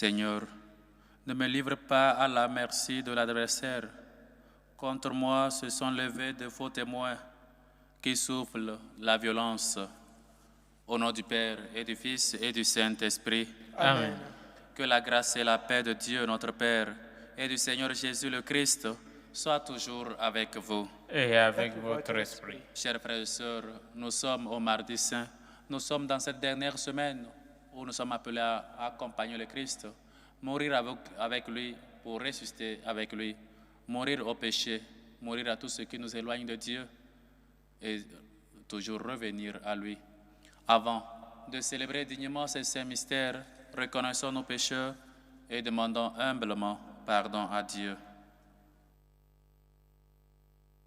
Seigneur, ne me livre pas à la merci de l'adversaire. Contre moi se sont levés de faux témoins qui soufflent la violence. Au nom du Père et du Fils et du Saint-Esprit. Amen. Que la grâce et la paix de Dieu notre Père et du Seigneur Jésus le Christ soient toujours avec vous. Et avec votre esprit. Chers frères et sœurs, nous sommes au Mardi Saint. Nous sommes dans cette dernière semaine où nous sommes appelés à accompagner le Christ, mourir avec lui pour ressusciter avec lui, mourir au péché, mourir à tout ce qui nous éloigne de Dieu et toujours revenir à lui. Avant de célébrer dignement ces saints mystères, reconnaissons nos pécheurs et demandons humblement pardon à Dieu.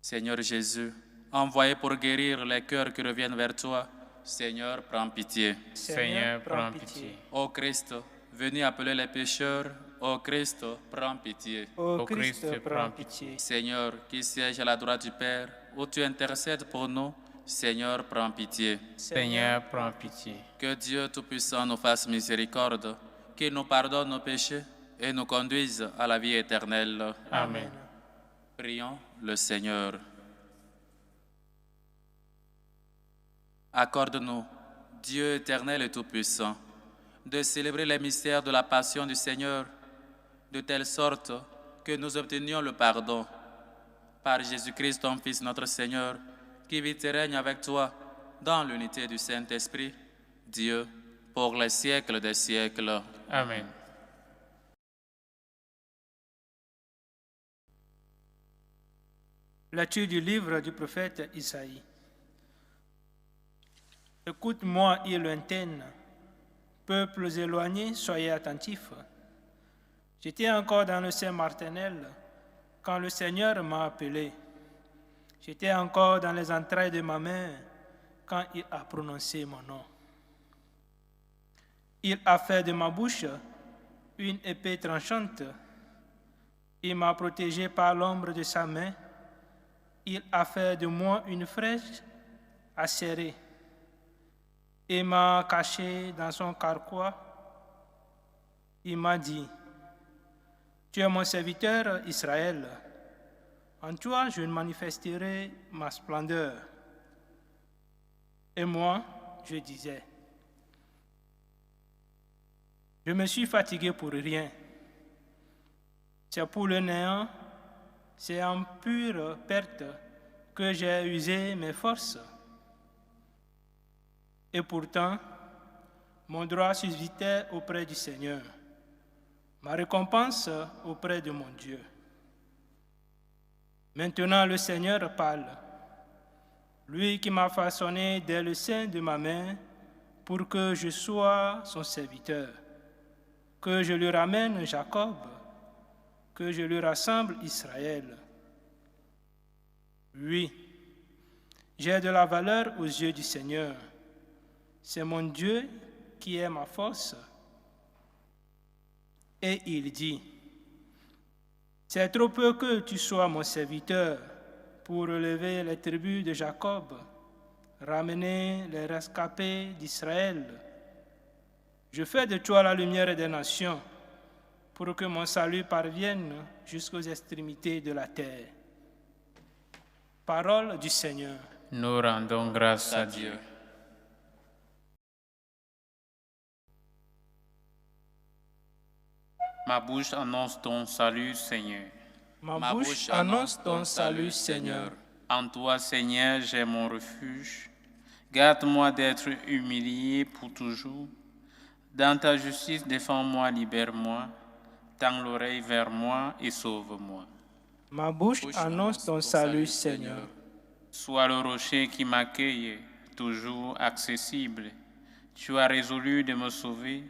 Seigneur Jésus, envoyé pour guérir les cœurs qui reviennent vers toi, Seigneur, prends pitié. Seigneur, prends pitié. Ô Christ, venu appeler les pécheurs, ô Christ, prends pitié. Ô Christ, prends pitié. Seigneur, qui siège à la droite du Père, où tu intercèdes pour nous, Seigneur, prends pitié. Seigneur, prends pitié. Que Dieu Tout-Puissant nous fasse miséricorde, qu'il nous pardonne nos péchés et nous conduise à la vie éternelle. Amen. Prions le Seigneur. Accorde-nous, Dieu éternel et tout-puissant, de célébrer les mystères de la passion du Seigneur, de telle sorte que nous obtenions le pardon. Par Jésus-Christ, ton Fils, notre Seigneur, qui vit et règne avec toi dans l'unité du Saint-Esprit, Dieu, pour les siècles des siècles. Amen. Lecture du livre du prophète Isaïe. Écoute-moi, îles lointaines, peuples éloignés, soyez attentifs. J'étais encore dans le sein maternel quand le Seigneur m'a appelé. J'étais encore dans les entrailles de ma mère quand il a prononcé mon nom. Il a fait de ma bouche une épée tranchante. Il m'a protégé par l'ombre de sa main. Il a fait de moi une flèche acérée. Il m'a caché dans son carquois. Il m'a dit, tu es mon serviteur Israël. En toi, je manifesterai ma splendeur. Et moi, je disais, je me suis fatigué pour rien. C'est pour le néant, c'est en pure perte que j'ai usé mes forces. Et pourtant, mon droit subsistait auprès du Seigneur, ma récompense auprès de mon Dieu. Maintenant, le Seigneur parle, lui qui m'a façonné dès le sein de ma mère pour que je sois son serviteur, que je lui ramène Jacob, que je lui rassemble Israël. Oui, j'ai de la valeur aux yeux du Seigneur. C'est mon Dieu qui est ma force. Et il dit, c'est trop peu que tu sois mon serviteur pour relever les tribus de Jacob, ramener les rescapés d'Israël. Je fais de toi la lumière des nations pour que mon salut parvienne jusqu'aux extrémités de la terre. Parole du Seigneur. Nous rendons grâce à Dieu. Ma bouche annonce ton salut, Seigneur. Ma bouche annonce ton salut, Seigneur. En toi, Seigneur, j'ai mon refuge. Garde-moi d'être humilié pour toujours. Dans ta justice, défends-moi, libère-moi. Tends l'oreille vers moi et sauve-moi. Ma bouche annonce ton salut, Seigneur. Sois le rocher qui m'accueille, toujours accessible. Tu as résolu de me sauver.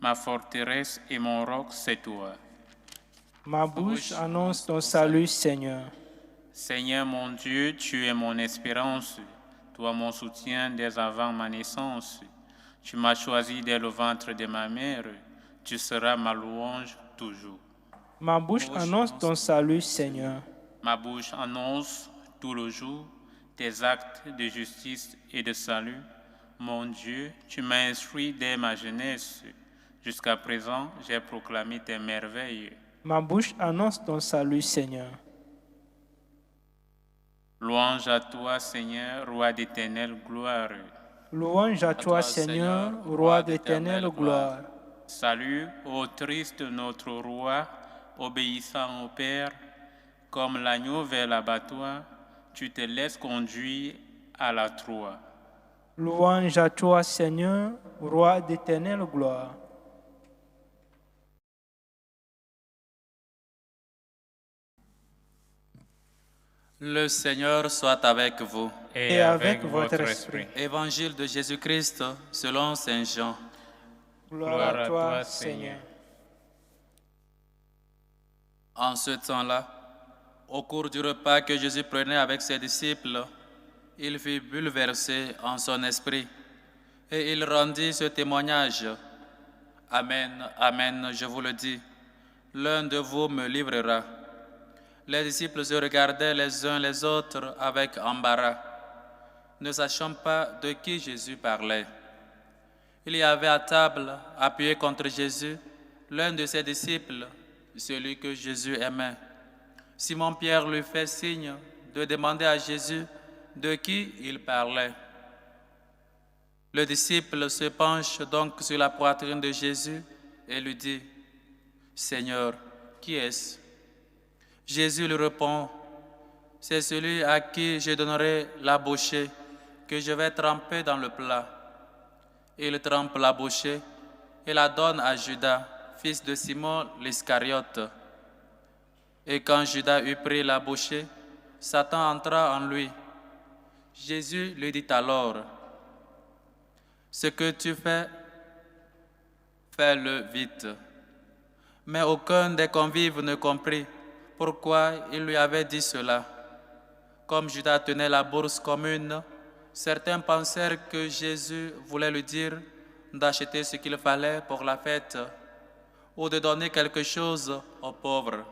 Ma forteresse et mon roc, c'est toi. Ma bouche annonce ton salut, Seigneur. Seigneur mon Dieu, tu es mon espérance. Toi, mon soutien dès avant ma naissance. Tu m'as choisi dès le ventre de ma mère. Tu seras ma louange toujours. Ma bouche annonce ton salut, Seigneur. Ma bouche annonce tout le jour tes actes de justice et de salut. Mon Dieu, tu m'as instruit dès ma jeunesse. Jusqu'à présent, j'ai proclamé tes merveilles. Ma bouche annonce ton salut, Seigneur. Louange à toi, Seigneur, roi d'éternelle gloire. Louange à toi, Seigneur, roi d'éternelle gloire. Salut, ô triste notre roi, obéissant au Père, comme l'agneau vers l'abattoir, tu te laisses conduire à la Troie. Louange à toi, Seigneur, roi d'éternelle gloire. Le Seigneur soit avec vous. Et avec votre esprit. Évangile de Jésus-Christ selon Saint Jean. Gloire à toi, Seigneur. En ce temps-là, au cours du repas que Jésus prenait avec ses disciples, il fut bouleversé en son esprit et il rendit ce témoignage. Amen, amen, je vous le dis, l'un de vous me livrera. Les disciples se regardaient les uns les autres avec embarras, ne sachant pas de qui Jésus parlait. Il y avait à table, appuyé contre Jésus, l'un de ses disciples, celui que Jésus aimait. Simon-Pierre lui fait signe de demander à Jésus de qui il parlait. Le disciple se penche donc sur la poitrine de Jésus et lui dit, « Seigneur, qui est-ce » Jésus lui répond, « C'est celui à qui je donnerai la bouchée que je vais tremper dans le plat. » Il trempe la bouchée et la donne à Judas, fils de Simon l'Iscariote. Et quand Judas eut pris la bouchée, Satan entra en lui. Jésus lui dit alors, « Ce que tu fais, fais-le vite. » Mais aucun des convives ne comprit pourquoi il lui avait dit cela. Comme Judas tenait la bourse commune, certains pensèrent que Jésus voulait lui dire d'acheter ce qu'il fallait pour la fête ou de donner quelque chose aux pauvres.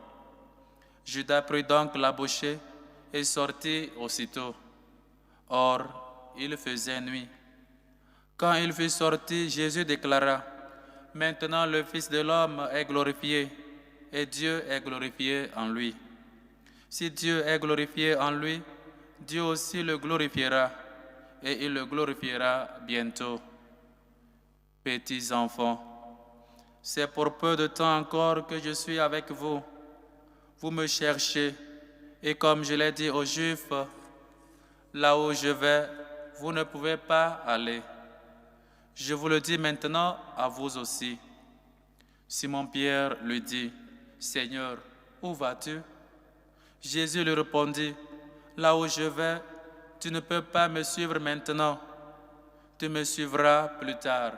Judas prit donc la bouchée et sortit aussitôt. Or, il faisait nuit. Quand il fut sorti, Jésus déclara, « Maintenant le Fils de l'homme est glorifié et Dieu est glorifié en lui. Si Dieu est glorifié en lui, Dieu aussi le glorifiera et il le glorifiera bientôt. Petits enfants, c'est pour peu de temps encore que je suis avec vous. Vous me cherchez et comme je l'ai dit aux Juifs, là où je vais, vous ne pouvez pas aller. Je vous le dis maintenant à vous aussi. » Simon-Pierre lui dit, « Seigneur, où vas-tu » Jésus lui répondit, « Là où je vais, tu ne peux pas me suivre maintenant. Tu me suivras plus tard. »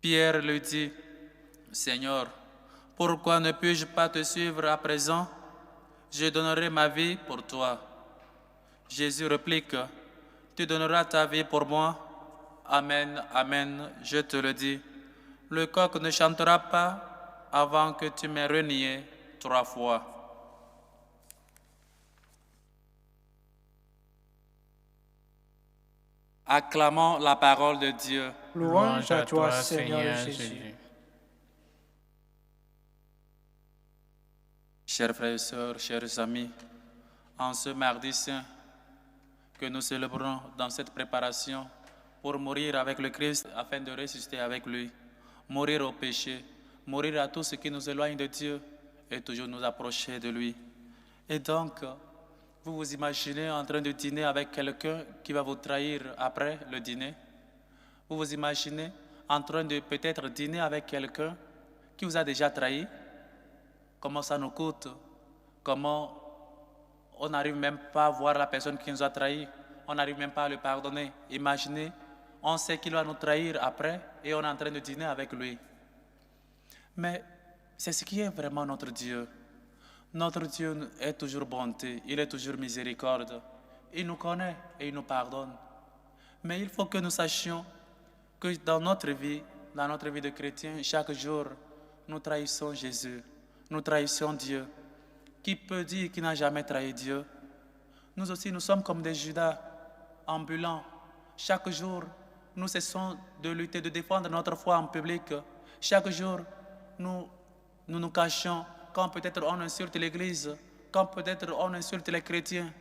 Pierre lui dit, « Seigneur, pourquoi ne puis-je pas te suivre à présent? Je donnerai ma vie pour toi. » Jésus réplique, « Tu donneras ta vie pour moi? Amen, amen, je te le dis. Le coq ne chantera pas avant que tu m'aies renié 3 fois. » Acclamons la parole de Dieu. Louange à toi, Seigneur Jésus. Chers frères et sœurs, chers amis, en ce mardi saint que nous célébrons dans cette préparation pour mourir avec le Christ afin de ressusciter avec lui, mourir au péché, mourir à tout ce qui nous éloigne de Dieu et toujours nous approcher de lui. Et donc, vous vous imaginez en train de dîner avec quelqu'un qui va vous trahir après le dîner? Vous vous imaginez en train de peut-être dîner avec quelqu'un qui vous a déjà trahi? Comment ça nous coûte? Comment on n'arrive même pas à voir la personne qui nous a trahis? On n'arrive même pas à le pardonner. Imaginez, on sait qu'il va nous trahir après et on est en train de dîner avec lui. Mais c'est ce qui est vraiment notre Dieu. Notre Dieu est toujours bonté, il est toujours miséricorde. Il nous connaît et il nous pardonne. Mais il faut que nous sachions que dans notre vie de chrétien, chaque jour, nous trahissons Jésus, nous trahissons Dieu. Qui peut dire qu'il n'a jamais trahi Dieu? Nous aussi, nous sommes comme des Judas ambulants. Chaque jour, nous cessons de lutter, de défendre notre foi en public. Chaque jour, nous cachons. Quand peut-être on insulte l'Église, quand peut-être on insulte les chrétiens,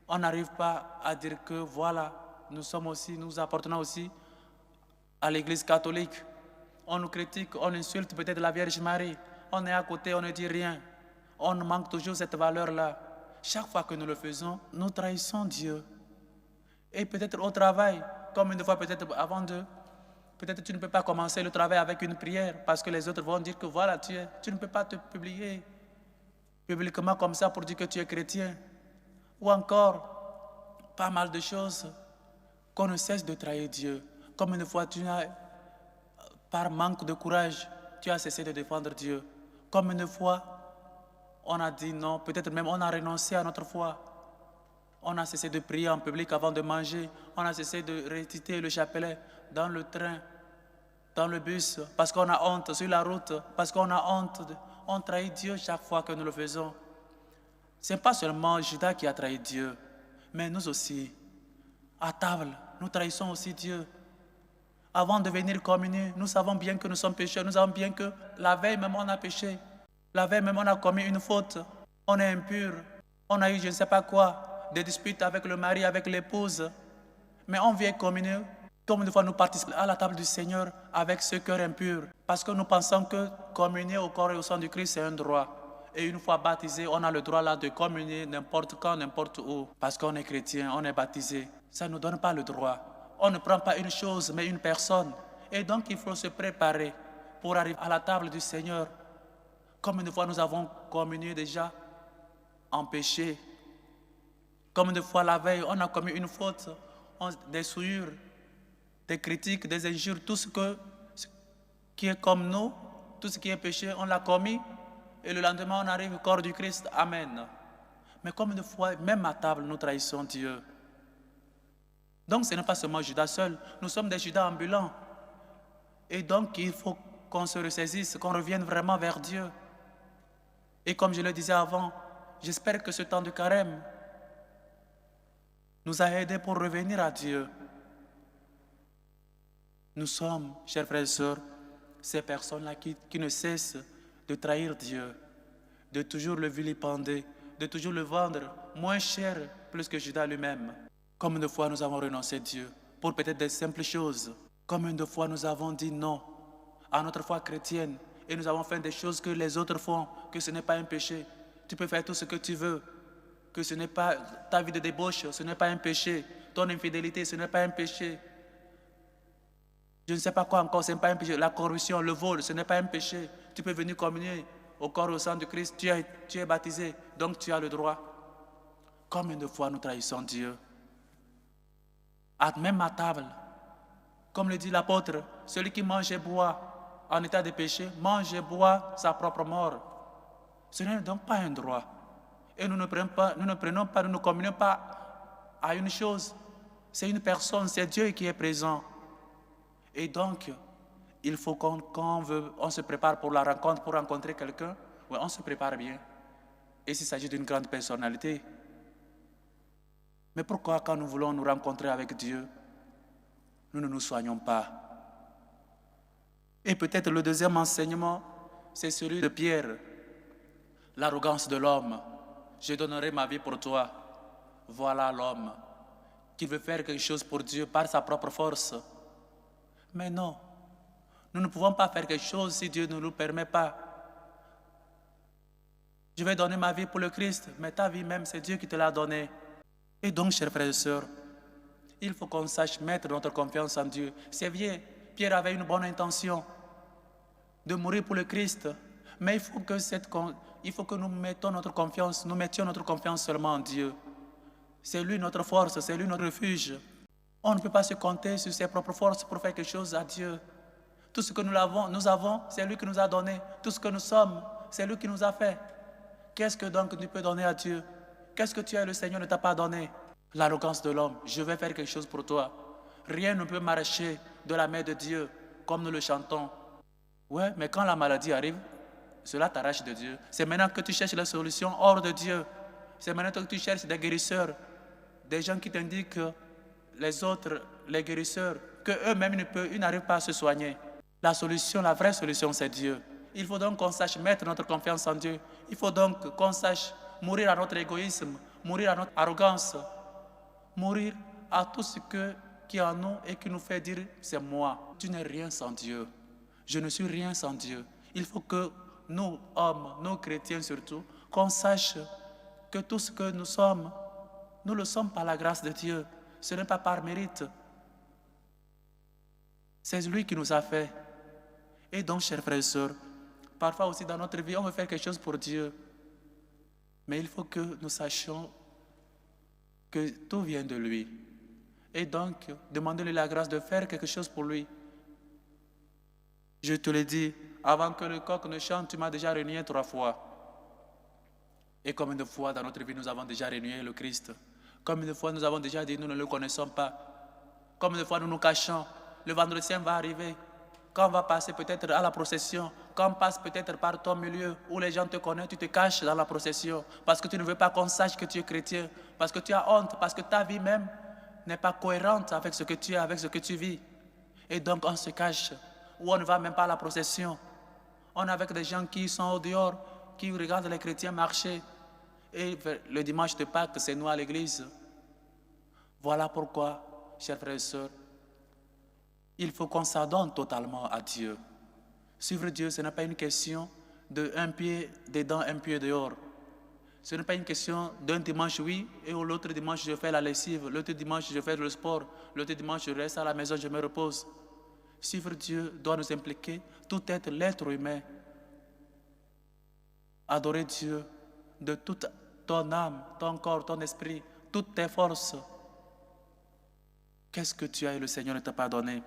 on n'arrive pas à dire que voilà, nous appartenons aussi à l'Église catholique. On nous critique, on insulte peut-être la Vierge Marie. On est à côté, on ne dit rien. On manque toujours cette valeur-là. Chaque fois que nous le faisons, nous trahissons Dieu. Et peut-être au travail, comme une fois peut-être peut-être tu ne peux pas commencer le travail avec une prière parce que les autres vont dire que voilà, tu ne peux pas te publier publiquement comme ça pour dire que tu es chrétien. Ou encore, pas mal de choses qu'on ne cesse de trahir Dieu. Comme une fois, par manque de courage, tu as cessé de défendre Dieu. Comme une fois, on a dit non, peut-être même on a renoncé à notre foi. On a cessé de prier en public avant de manger. On a cessé de réciter le chapelet dans le train, dans le bus, parce qu'on a honte sur la route, parce qu'on a honte. On trahit Dieu chaque fois que nous le faisons. Ce n'est pas seulement Judas qui a trahi Dieu, mais nous aussi. À table, nous trahissons aussi Dieu. Avant de venir communier, nous savons bien que nous sommes pécheurs. Nous savons bien que la veille même on a péché. La veille même on a commis une faute. On est impur. On a eu je ne sais pas quoi, des disputes avec le mari, avec l'épouse. Mais on vient communier. Combien de fois nous participons à la table du Seigneur avec ce cœur impur? Parce que nous pensons que communier au corps et au sang du Christ, c'est un droit. Et une fois baptisé, on a le droit là de communier n'importe quand, n'importe où. Parce qu'on est chrétien, on est baptisé. Ça ne nous donne pas le droit. On ne prend pas une chose, mais une personne. Et donc, il faut se préparer pour arriver à la table du Seigneur. Combien de fois nous avons communié déjà en péché? Combien de fois la veille, on a commis une faute, des souillures, des critiques, des injures, tout ce qui est comme nous, tout ce qui est péché, on l'a commis. Et le lendemain, on arrive au corps du Christ. Amen. Mais combien de fois, même à table, nous trahissons Dieu? Donc, ce n'est pas seulement Judas seul. Nous sommes des Judas ambulants. Et donc, il faut qu'on se ressaisisse, qu'on revienne vraiment vers Dieu. Et comme je le disais avant, j'espère que ce temps de carême nous a aidés pour revenir à Dieu. Nous sommes, chers frères et sœurs, ces personnes-là qui ne cessent de trahir Dieu, de toujours le vilipender, de toujours le vendre moins cher plus que Judas lui-même. Combien de fois nous avons renoncé à Dieu pour peut-être des simples choses? Combien de fois nous avons dit non à notre foi chrétienne et nous avons fait des choses que les autres font, que ce n'est pas un péché. Tu peux faire tout ce que tu veux, que ce n'est pas ta vie de débauche, ce n'est pas un péché. Ton infidélité, ce n'est pas un péché. Je ne sais pas quoi encore, ce n'est pas un péché. La corruption, le vol, ce n'est pas un péché. Tu peux venir communier au corps et au sang de Christ. Tu es baptisé, donc tu as le droit. Combien de fois nous trahissons Dieu? Même à table, comme le dit l'apôtre, celui qui mange et boit en état de péché, mange et boit sa propre mort. Ce n'est donc pas un droit. Et nous ne nous communions pas à une chose. C'est une personne, c'est Dieu qui est présent. Et donc, il faut on se prépare pour la rencontre, pour rencontrer quelqu'un, ouais, on se prépare bien. Et s'il s'agit d'une grande personnalité. Mais pourquoi quand nous voulons nous rencontrer avec Dieu, nous ne nous soignons pas? Et peut-être le deuxième enseignement, c'est celui de Pierre. L'arrogance de l'homme. Je donnerai ma vie pour toi. Voilà l'homme qui veut faire quelque chose pour Dieu par sa propre force. Mais non, nous ne pouvons pas faire quelque chose si Dieu ne nous permet pas. Je vais donner ma vie pour le Christ, mais ta vie même, c'est Dieu qui te l'a donnée. Et donc, chers frères et sœurs, il faut qu'on sache mettre notre confiance en Dieu. C'est vrai, Pierre avait une bonne intention de mourir pour le Christ, mais il faut que nous mettions notre confiance seulement en Dieu. C'est lui notre force, c'est lui notre refuge. On ne peut pas se compter sur ses propres forces pour faire quelque chose à Dieu. Tout ce que nous avons, c'est lui qui nous a donné. Tout ce que nous sommes, c'est lui qui nous a fait. Qu'est-ce que donc tu peux donner à Dieu? Qu'est-ce que tu as, le Seigneur ne t'a pas donné? L'arrogance de l'homme. Je vais faire quelque chose pour toi. Rien ne peut m'arracher de la main de Dieu, comme nous le chantons. Ouais, mais quand la maladie arrive, cela t'arrache de Dieu. C'est maintenant que tu cherches la solution hors de Dieu. C'est maintenant que tu cherches des guérisseurs, des gens qui t'indiquent les autres, les guérisseurs, qu'eux-mêmes ils n'arrivent pas à se soigner. La solution, la vraie solution, c'est Dieu. Il faut donc qu'on sache mettre notre confiance en Dieu. Il faut donc qu'on sache mourir à notre égoïsme, mourir à notre arrogance, mourir à tout ce qui est en nous et qui nous fait dire « c'est moi ». Tu n'es rien sans Dieu. Je ne suis rien sans Dieu. Il faut que nous, hommes, nous chrétiens surtout, qu'on sache que tout ce que nous sommes, nous le sommes par la grâce de Dieu. Ce n'est pas par mérite. C'est lui qui nous a fait. Et donc, chers frères et sœurs, parfois aussi dans notre vie, on veut faire quelque chose pour Dieu. Mais il faut que nous sachions que tout vient de lui. Et donc, demandez-lui la grâce de faire quelque chose pour lui. Je te l'ai dit, avant que le coq ne chante, tu m'as déjà renié 3 fois. Et combien de fois dans notre vie nous avons déjà renié le Christ? Combien de fois nous avons déjà dit nous ne le connaissons pas? Combien de fois nous nous cachons? Le vendredi saint va arriver. Quand on va passer peut-être à la procession, quand on passe peut-être par ton milieu où les gens te connaissent, tu te caches dans la procession parce que tu ne veux pas qu'on sache que tu es chrétien, parce que tu as honte, parce que ta vie même n'est pas cohérente avec ce que tu es, avec ce que tu vis. Et donc on se cache, ou on ne va même pas à la procession. On est avec des gens qui sont au dehors, qui regardent les chrétiens marcher. Et le dimanche de Pâques, c'est nous à l'église. Voilà pourquoi, chers frères et sœurs, il faut qu'on s'adonne totalement à Dieu. Suivre Dieu, ce n'est pas une question de un pied dedans, un pied dehors. Ce n'est pas une question d'un dimanche oui, et l'autre dimanche je fais la lessive, l'autre dimanche je fais le sport, l'autre dimanche je reste à la maison, je me repose. Suivre Dieu doit nous impliquer tout être l'être humain. Adorer Dieu de toute ton âme, ton corps, ton esprit, toutes tes forces. Qu'est-ce que tu as et le Seigneur ne t'a pas donné?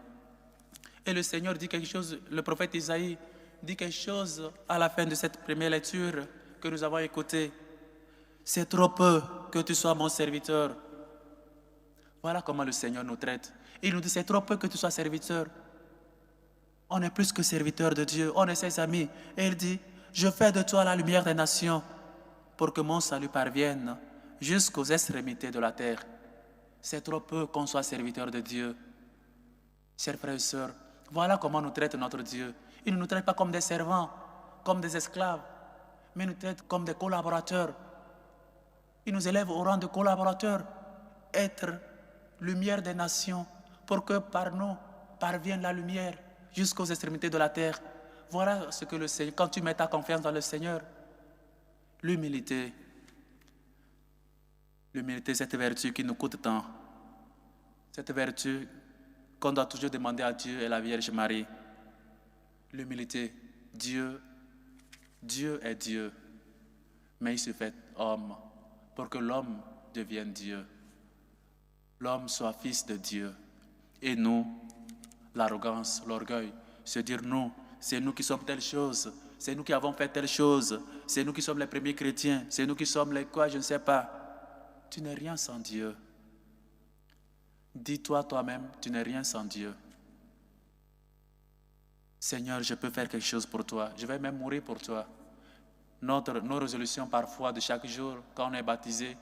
Et le Seigneur dit quelque chose, le prophète Isaïe dit quelque chose à la fin de cette première lecture que nous avons écoutée. C'est trop peu que tu sois mon serviteur. Voilà comment le Seigneur nous traite. Il nous dit, c'est trop peu que tu sois serviteur. On est plus que serviteur de Dieu, on est ses amis. Et il dit, je fais de toi la lumière des nations pour que mon salut parvienne jusqu'aux extrémités de la terre. C'est trop peu qu'on soit serviteur de Dieu. Chers frères et sœurs, voilà comment nous traite notre Dieu. Il ne nous traite pas comme des servants, comme des esclaves, mais il nous traite comme des collaborateurs. Il nous élève au rang de collaborateurs, être lumière des nations, pour que par nous parvienne la lumière jusqu'aux extrémités de la terre. Voilà ce que le Seigneur, quand tu mets ta confiance dans le Seigneur, l'humilité, cette vertu qui nous coûte tant, cette vertu qu'on doit toujours demander à Dieu et la Vierge Marie. L'humilité, Dieu est Dieu, mais il se fait homme pour que l'homme devienne Dieu. L'homme soit fils de Dieu. Et nous, l'arrogance, l'orgueil, se dire nous, c'est nous qui sommes telle chose, c'est nous qui avons fait telle chose, c'est nous qui sommes les premiers chrétiens, c'est nous qui sommes les quoi, je ne sais pas. Tu n'es rien sans Dieu. Dis-toi toi-même, tu n'es rien sans Dieu. Seigneur, je peux faire quelque chose pour toi, je vais même mourir pour toi. Nos résolutions parfois de chaque jour, quand on est baptisé,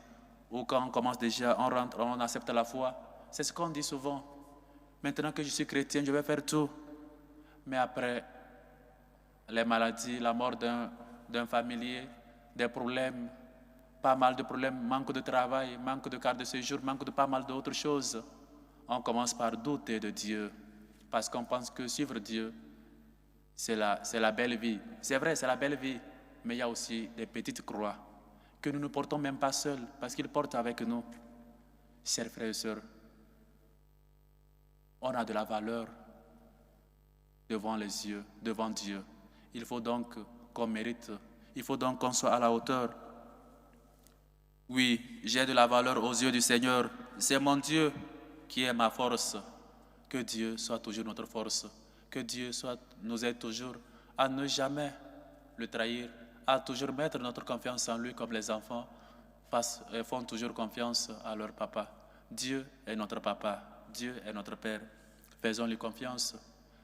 ou quand on commence déjà, on rentre, on accepte la foi, c'est ce qu'on dit souvent. Maintenant que je suis chrétien, je vais faire tout. Mais après, les maladies, la mort d'un familier, des problèmes, pas mal de problèmes, manque de travail, manque de carte de séjour, manque de pas mal d'autres choses. On commence par douter de Dieu, parce qu'on pense que suivre Dieu, c'est la belle vie. C'est vrai, c'est la belle vie, mais il y a aussi des petites croix que nous ne portons même pas seuls, parce qu'il porte avec nous. Chers frères et sœurs, on a de la valeur devant les yeux, devant Dieu. Il faut donc qu'on mérite, il faut donc qu'on soit à la hauteur. Oui, j'ai de la valeur aux yeux du Seigneur. C'est mon Dieu qui est ma force. Que Dieu soit toujours notre force. Que Dieu nous aide toujours à ne jamais le trahir, à toujours mettre notre confiance en lui comme les enfants font toujours confiance à leur papa. Dieu est notre papa, Dieu est notre Père. Faisons-lui confiance.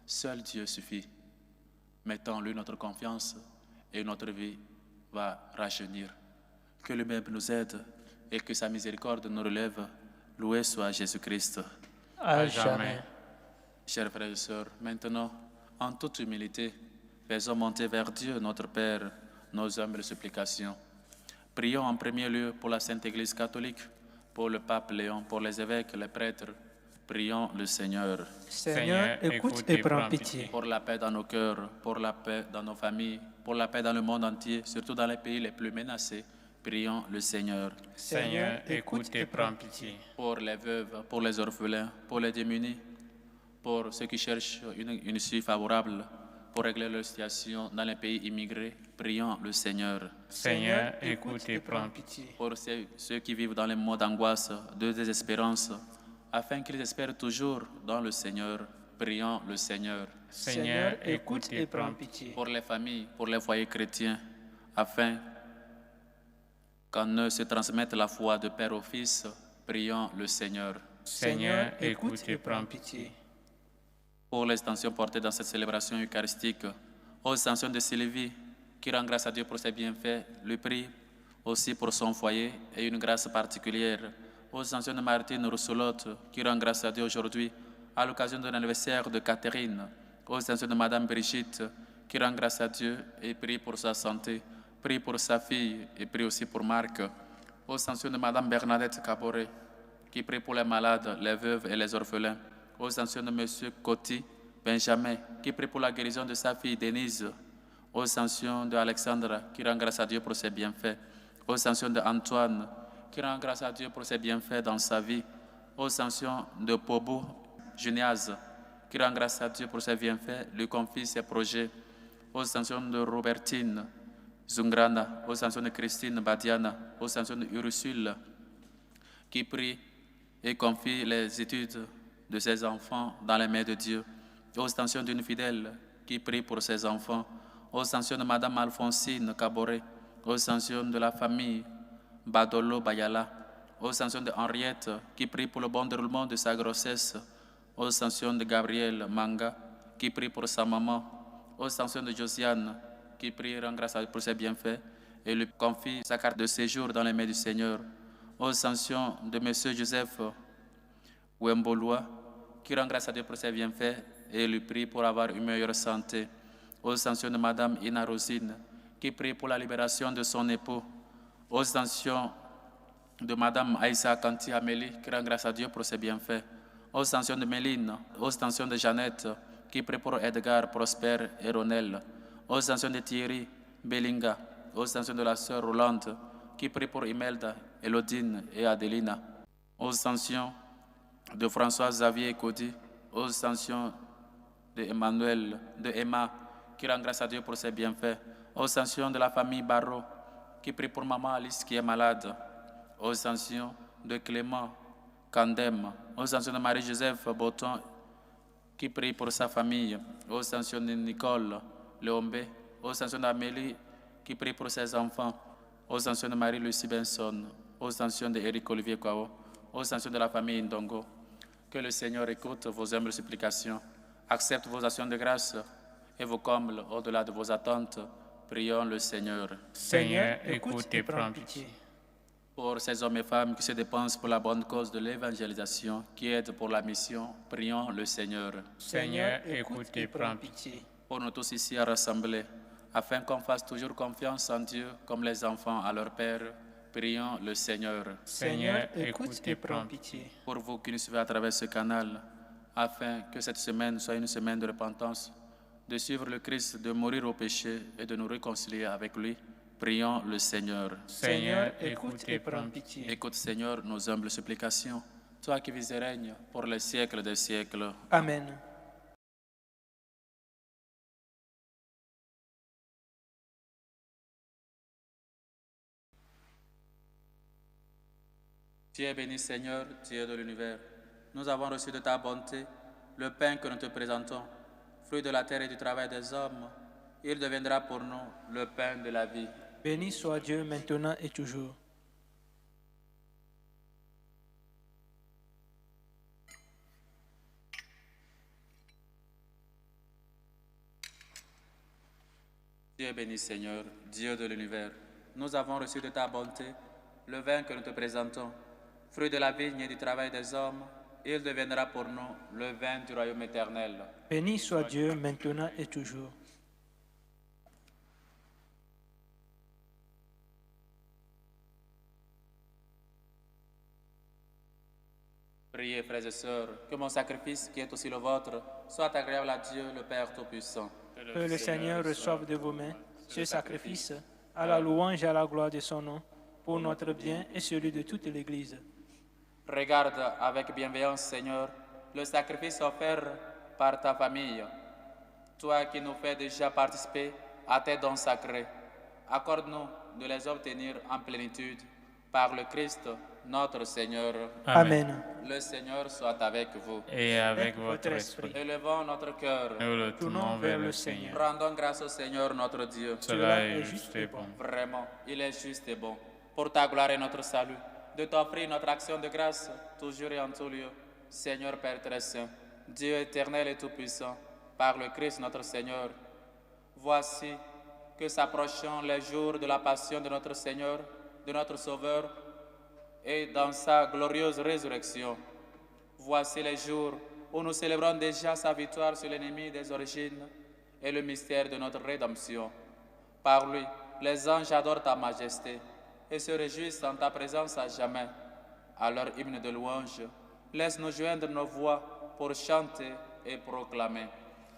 Seul Dieu suffit. Mettons-lui notre confiance et notre vie va rajeunir. Que lui-même nous aide et que sa miséricorde nous relève. Loué soit Jésus-Christ. À jamais. Chers frères et sœurs, maintenant, en toute humilité, faisons monter vers Dieu, notre Père, nos humbles supplications. Prions en premier lieu pour la Sainte Église catholique, pour le pape Léon, pour les évêques, les prêtres. Prions le Seigneur. Seigneur, écoute et prends pitié. Pour la paix dans nos cœurs, pour la paix dans nos familles, pour la paix dans le monde entier, surtout dans les pays les plus menacés. Prions le Seigneur. Seigneur, écoute et prends pitié. Pour les veuves, pour les orphelins, pour les démunis, pour ceux qui cherchent une issue favorable, pour régler leur situation dans les pays immigrés, prions le Seigneur. Seigneur, écoute et prends pitié. Pour ceux qui vivent dans les mois d'angoisse, de désespérance, afin qu'ils espèrent toujours dans le Seigneur, prions le Seigneur. Seigneur, écoute et prends pitié. Pour les familles, pour les foyers chrétiens, afin qu'en eux se transmette la foi de père au fils, prions le Seigneur. Seigneur, écoute et prends pitié. Pour l'extension portée dans cette célébration eucharistique, aux intentions de Sylvie, qui rend grâce à Dieu pour ses bienfaits, lui prie aussi pour son foyer et une grâce particulière. Aux intentions de Martine Rousselotte, qui rend grâce à Dieu aujourd'hui à l'occasion de l'anniversaire de Catherine. Aux intentions de Madame Brigitte, qui rend grâce à Dieu et prie pour sa santé, prie pour sa fille et prie aussi pour Marc. Aux intentions de Madame Bernadette Caboret, qui prie pour les malades, les veuves et les orphelins. Aux intentions de Monsieur Coty Benjamin, qui prie pour la guérison de sa fille Denise. Aux intentions de Alexandra, qui rend grâce à Dieu pour ses bienfaits. Aux intentions de Antoine, qui rend grâce à Dieu pour ses bienfaits dans sa vie. Aux intentions de Pobo Juniaz, qui rend grâce à Dieu pour ses bienfaits, lui confie ses projets. Aux intentions de Robertine Zungrana, aux intentions de Christine Badiana, aux intentions de Ursule, qui prie et confie les études de ses enfants dans les mains de Dieu. Aux intentions d'une fidèle qui prie pour ses enfants. Aux intentions de Madame Alphonsine Caboret. Aux intentions de la famille Badolo Bayala. Aux intentions de Henriette qui prie pour le bon déroulement de sa grossesse. Aux intentions de Gabriel Manga qui prie pour sa maman. Aux intentions de Josiane qui prie et rend grâce à Dieu pour ses bienfaits et lui confie sa carte de séjour dans les mains du Seigneur. Aux intentions de Monsieur Joseph Wembolois qui rend grâce à Dieu pour ses bienfaits et lui prie pour avoir une meilleure santé. Aux intentions de Madame Ina Rosine qui prie pour la libération de son époux. Aux intentions de Madame Aïssa Kanti Amélie qui rend grâce à Dieu pour ses bienfaits. Aux intentions de Méline, aux intentions de Jeannette qui prie pour Edgar, Prosper et Ronel. Aux intentions de Thierry Bellinga, aux intentions de la sœur Rolande qui prie pour Imelda, Elodine et Adelina. Aux intentions de François Xavier Cody, aux intentions de Emma, qui rend grâce à Dieu pour ses bienfaits, aux intentions de la famille Barrault, qui prie pour maman Alice qui est malade, aux intentions de Clément Candem, aux intentions de Marie-Joseph Botton, qui prie pour sa famille, aux intentions de Nicole Léombé, aux intentions d'Amélie, qui prie pour ses enfants, aux intentions de Marie-Lucie Benson, aux intentions d'Éric Olivier Kwao, aux intentions de la famille Ndongo. Que le Seigneur écoute vos humbles supplications, accepte vos actions de grâce et vous comble au-delà de vos attentes. Prions le Seigneur. Seigneur, écoute et prends pitié. Pour ces hommes et femmes qui se dépensent pour la bonne cause de l'évangélisation, qui aident pour la mission, prions le Seigneur. Seigneur, écoute et prends pitié. Pour nous tous ici rassemblés, afin qu'on fasse toujours confiance en Dieu comme les enfants à leur Père, prions le Seigneur. Seigneur, écoute et prends pitié. Pour vous qui nous suivez à travers ce canal, afin que cette semaine soit une semaine de repentance, de suivre le Christ, de mourir au péché et de nous réconcilier avec lui, prions le Seigneur. Seigneur, écoute et prends pitié. Écoute, Seigneur, nos humbles supplications, toi qui vis et règnes pour les siècles des siècles. Amen. Tu es béni, Seigneur, Dieu de l'univers. Nous avons reçu de ta bonté le pain que nous te présentons, fruit de la terre et du travail des hommes. Il deviendra pour nous le pain de la vie. Béni soit Dieu maintenant et toujours. Tu es béni, Seigneur, Dieu de l'univers. Nous avons reçu de ta bonté le vin que nous te présentons, fruit de la vigne et du travail des hommes. Il deviendra pour nous le vin du royaume éternel. Béni soit Dieu maintenant et toujours. Priez, frères et sœurs, que mon sacrifice, qui est aussi le vôtre, soit agréable à Dieu, le Père Tout-Puissant. Que le Seigneur reçoive de vos mains ce sacrifice à la louange et à la gloire de son nom, pour notre bien et celui de toute l'Église. Regarde avec bienveillance, Seigneur, le sacrifice offert par ta famille. Toi qui nous fais déjà participer à tes dons sacrés, accorde-nous de les obtenir en plénitude par le Christ, notre Seigneur. Amen. Le Seigneur soit avec vous. Et avec votre esprit. Élevons notre cœur. Nous le tournons vers le Seigneur. Rendons grâce au Seigneur notre Dieu. Cela est juste et bon. Vraiment, il est juste et bon. Pour ta gloire et notre salut, de t'offrir notre action de grâce, toujours et en tout lieu. Seigneur Père très saint, Dieu éternel et tout-puissant, par le Christ notre Seigneur. Voici que s'approchant les jours de la passion de notre Seigneur, de notre Sauveur, et dans sa glorieuse résurrection. Voici les jours où nous célébrons déjà sa victoire sur l'ennemi des origines et le mystère de notre rédemption. Par lui, les anges adorent ta majesté et se réjouissent en ta présence à jamais. À leur hymne de louange, laisse-nous joindre nos voix pour chanter et proclamer.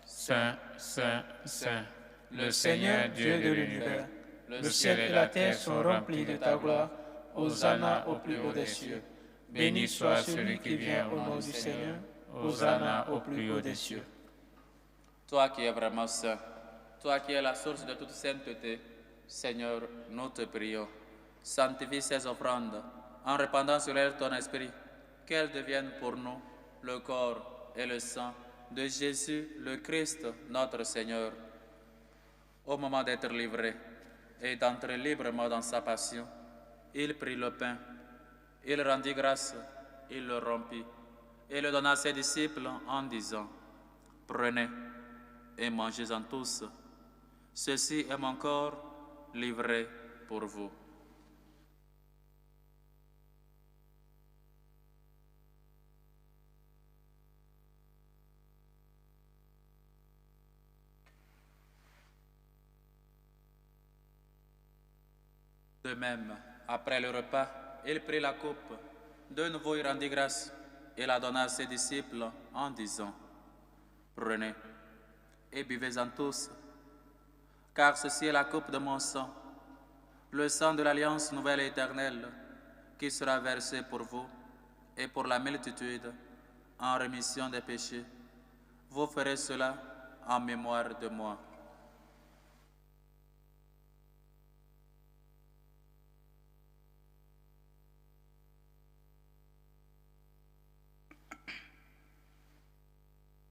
Saint, Saint, Saint, Le Seigneur Dieu de l'univers, le ciel et la terre sont remplis de ta gloire. Hosanna au plus haut des cieux. Béni soit celui qui vient au nom du Seigneur. Hosanna au plus haut des cieux. Toi qui es vraiment saint, toi qui es la source de toute sainteté, Seigneur, nous te prions. Sanctifie ces offrandes en répandant sur elles ton esprit, qu'elles deviennent pour nous le corps et le sang de Jésus, le Christ, notre Seigneur. Au moment d'être livré et d'entrer librement dans sa passion, il prit le pain, il rendit grâce, il le rompit et le donna à ses disciples en disant, « Prenez et mangez-en tous. Ceci est mon corps livré pour vous. » De même, après le repas, il prit la coupe. De nouveau, il rendit grâce et la donna à ses disciples en disant, « Prenez et buvez-en tous, car ceci est la coupe de mon sang, le sang de l'alliance nouvelle et éternelle, qui sera versé pour vous et pour la multitude en rémission des péchés. Vous ferez cela en mémoire de moi. »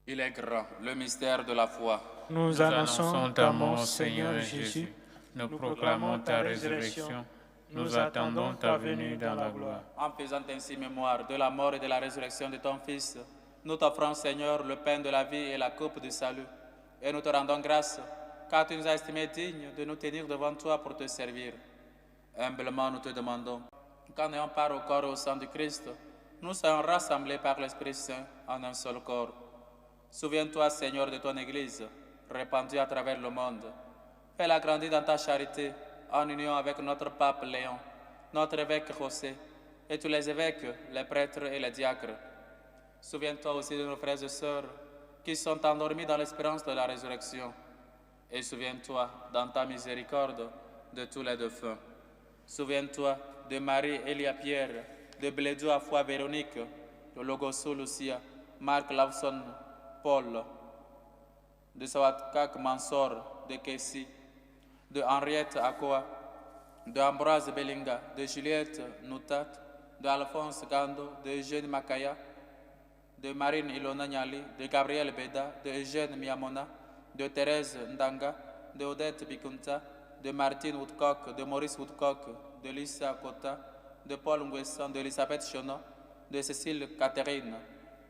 Il est grand, le mystère de la foi. Nous annonçons ta mort, Seigneur Jésus. Nous proclamons ta résurrection. Nous attendons ta venue dans la gloire. En faisant ainsi mémoire de la mort et de la résurrection de ton Fils, nous t'offrons, Seigneur, le pain de la vie et la coupe du salut. Et nous te rendons grâce, car tu nous as estimés dignes de nous tenir devant toi pour te servir. Humblement, nous te demandons qu'en ayant part au corps et au sang du Christ, nous soyons rassemblés par l'Esprit Saint en un seul corps. Souviens-toi, Seigneur, de ton Église, répandue à travers le monde. Fais-la grandir dans ta charité, en union avec notre pape Léon, notre évêque José, et tous les évêques, les prêtres et les diacres. Souviens-toi aussi de nos frères et sœurs qui sont endormis dans l'espérance de la résurrection. Et souviens-toi, dans ta miséricorde, de tous les défunts. Souviens-toi de Marie Elia Pierre, de Blédou Afoi Véronique, de Logoso Lucia, Marc Lawson, Paul, de Sawatkak Mansor, de Kessi, de Henriette Akoa, de Ambroise Belinga, de Juliette Noutat, de Alphonse Gando, de Eugène Makaya, de Marine Ilona Nyali, de Gabriel Beda, de Eugène Miamona, de Thérèse Ndanga, de Odette Bikunta, de Martine Woodcock, de Maurice Woodcock, de Lisa Kota, de Paul Nguessan, de Elisabeth Chono, de Cécile Catherine,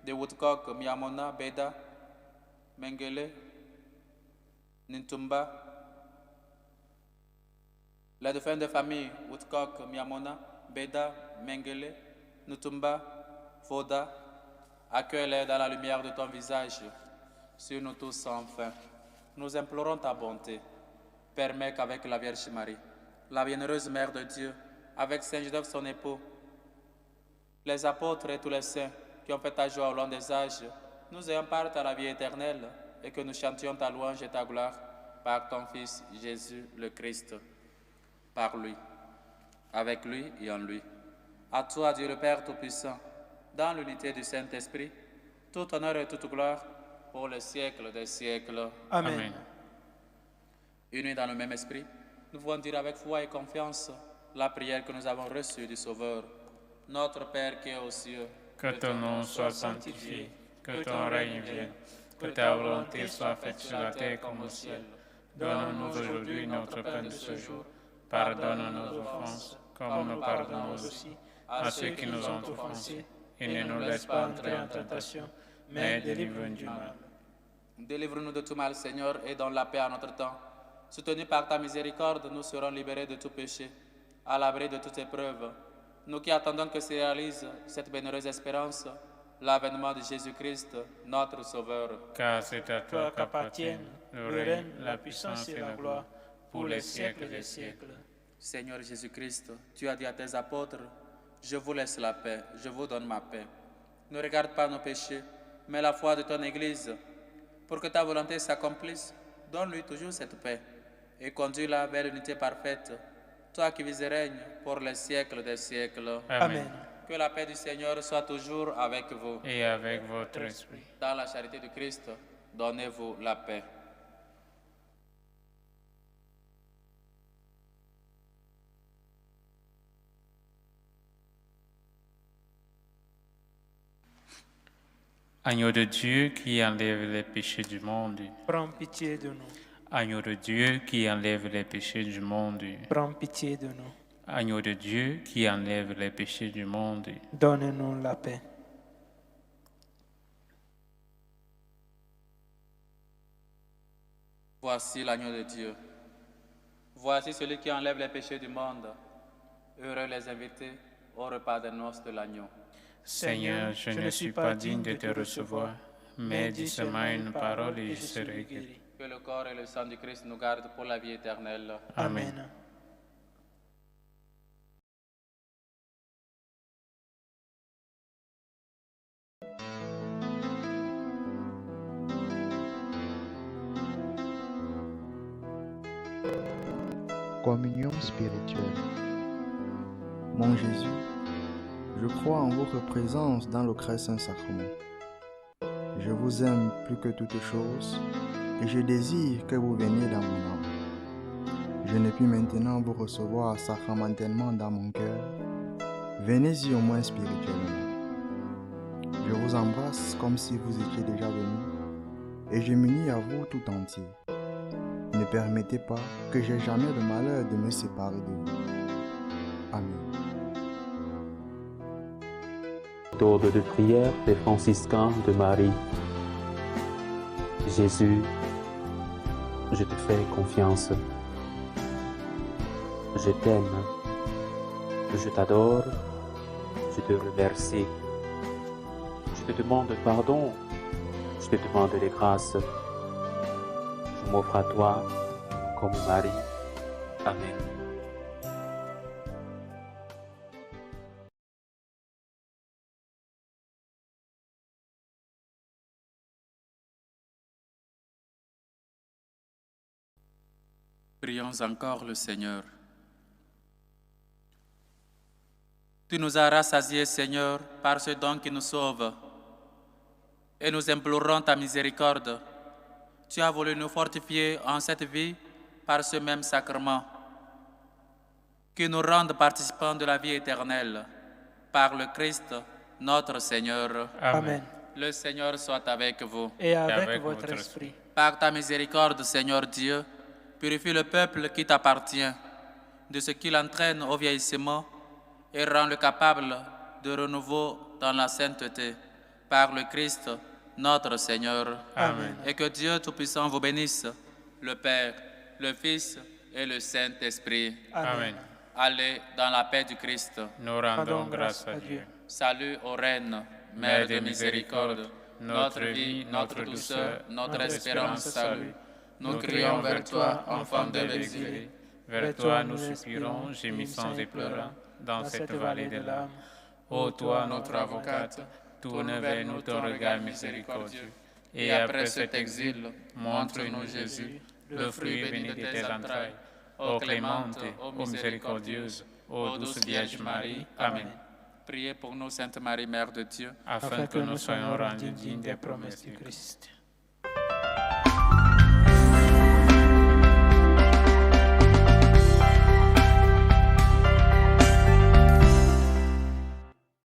de Woodcock, Miamona, Beda, Mengele, Nintumba, les défunts de famille, Woodcock, Miamona, Beda, Mengele, Nutumba, Foda, Accueille-les dans la lumière de ton visage. Sur nous tous enfin, nous implorons ta bonté. Permets qu'avec la Vierge Marie, la bienheureuse Mère de Dieu, avec Saint Joseph son époux, les apôtres et tous les saints qui ont fait ta joie au long des âges, nous ayons part à la vie éternelle et que nous chantions ta louange et ta gloire par ton Fils Jésus le Christ. Par lui, avec lui et en lui. À toi, Dieu le Père Tout-Puissant, dans l'unité du Saint-Esprit, tout honneur et toute gloire pour le siècle des siècles. Amen. Amen. Unis dans le même esprit, nous pouvons dire avec foi et confiance la prière que nous avons reçue du Sauveur. Notre Père qui est aux cieux, Que ton nom soit sanctifié, que ton règne vienne, que ta volonté soit faite sur la terre comme au ciel. Donne-nous aujourd'hui notre pain de ce jour. Pardonne nos offenses, comme nous pardonnons aussi à ceux qui nous ont offensés. Et ne nous laisse pas entrer en tentation, mais délivre-nous du mal. délivre-nous de tout mal, Seigneur, et donne la paix à notre temps. Soutenus par ta miséricorde, nous serons libérés de tout péché, à l'abri de toute épreuve. Nous qui attendons que se réalise cette bienheureuse espérance, l'avènement de Jésus-Christ, notre Sauveur. Car c'est à toi qu'appartiennent le règne, la puissance et la gloire pour les siècles des siècles. Seigneur Jésus-Christ, tu as dit à tes apôtres, je vous laisse la paix, je vous donne ma paix. Ne regarde pas nos péchés, mais la foi de ton Église. Pour que ta volonté s'accomplisse, donne-lui toujours cette paix et conduis-la vers l'unité parfaite, toi qui vis et règnes pour les siècles des siècles. Amen. Que la paix du Seigneur soit toujours avec vous. Et avec votre esprit. Dans la charité du Christ, donnez-vous la paix. Agneau de Dieu qui enlève les péchés du monde. Prends pitié de nous. Agneau de Dieu qui enlève les péchés du monde. Prends pitié de nous. Agneau de Dieu qui enlève les péchés du monde. Donne-nous la paix. Voici l'agneau de Dieu. Voici celui qui enlève les péchés du monde. Heureux les invités au repas des noces de l'agneau. Seigneur, je ne suis pas digne de te recevoir, mais dis seulement une parole et je serai guéri. Que le corps et le sang du Christ nous gardent pour la vie éternelle. Amen. Communion spirituelle. Mon Jésus, je crois en votre présence dans le très saint sacrement. Je vous aime plus que toute chose et je désire que vous veniez dans mon âme. Je ne puis maintenant vous recevoir sacramentellement dans mon cœur. Venez-y au moins spirituellement. Je vous embrasse comme si vous étiez déjà venu et je m'unis à vous tout entier. Ne permettez pas que j'aie jamais le malheur de me séparer de vous. Amen. Méthode de prière des franciscains de Marie. Jésus, je te fais confiance. Je t'aime. Je t'adore. Je te remercie. Je te demande pardon. Je te demande les grâces. Je m'offre à toi comme Marie. Amen. Prions encore le Seigneur. Tu nous as rassasiés, Seigneur, par ce don qui nous sauve. Et nous implorons ta miséricorde. Tu as voulu nous fortifier en cette vie par ce même sacrement, qui nous rende participants de la vie éternelle, par le Christ, notre Seigneur. Amen. Le Seigneur soit avec vous. Et avec avec votre votre esprit. Par ta miséricorde, Seigneur Dieu, purifie le peuple qui t'appartient, de ce qu'il entraîne au vieillissement et rend-le capable de renouveau dans la sainteté, par le Christ, notre Seigneur. Amen. Et que Dieu Tout-Puissant vous bénisse, le Père, le Fils et le Saint-Esprit. Amen. Allez dans la paix du Christ. Nous rendons grâce à Dieu. Salut aux reines Mère de miséricorde, notre vie, notre douceur, notre espérance, salut. Nous crions vers toi, enfant de l'exilé. Vers toi nous soupirons, gémissants et pleurants, dans cette vallée de larmes. Ô toi, notre avocate, tourne vers nous ton regard miséricordieux. Et après cet exil, montre-nous Jésus, le fruit béni de tes entrailles. Ô clémente, ô miséricordieuse, ô douce Vierge Marie. Amen. Priez pour nous, Sainte Marie, Mère de Dieu, Afin que nous soyons rendus dignes des promesses du Christ.